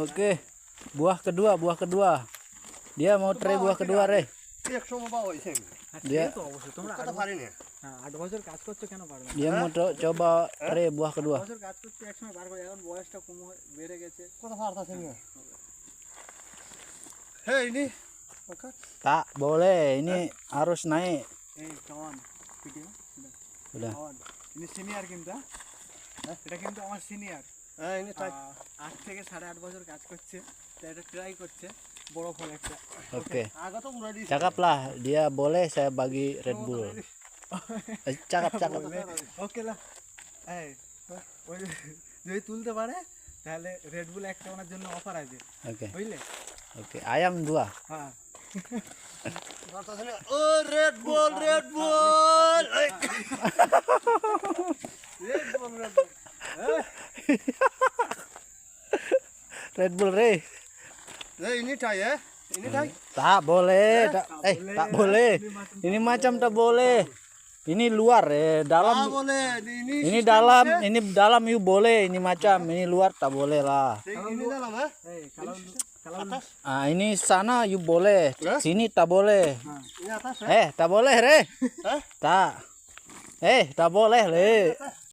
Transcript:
Oke. Buah kedua. Dia mau try buah kedua, Re. Dia অবশ্যই তোমরা 8 বছর কাজ করছো কেন পারবে না? dia mau coba try buah kedua. বছর কাজ করতে একসময় পারবে, এখন বয়সটা কম বেড়ে গেছে। Tak boleh, ini harus naik. কামান ভিডিও Udah. ইনি সিনিয়র কিন্তু, এটা কিন্তু আমার সিনিয়র। 8 থেকে 8.5 বছর কাজ করছে, তাই এটা ট্রাই করছে বড় ফল একটা। Oke. Cakap lah, dia boleh saya bagi Red Bull. Cakap. ওকে না, এই ওই যদি তুলতে পারে তাহলে রেড বুল একটা ওনার জন্য অফার আছে, Oke. বুঝলে? Oke, ayam 2. হ্যাঁ Red Bull. Red Bull, Re. Ini tay ya? Ini tay. Tak boleh, tak boleh. Ini macam tak boleh. Ini luar dalam. boleh. Ini dalam you boleh, ini macam ini luar tak boleh lah. Ini dalam ya? kalau Ah, ini sana you boleh, sini tak boleh. Ini atas ya? Tak boleh, Re. Tak. Tak boleh, Le.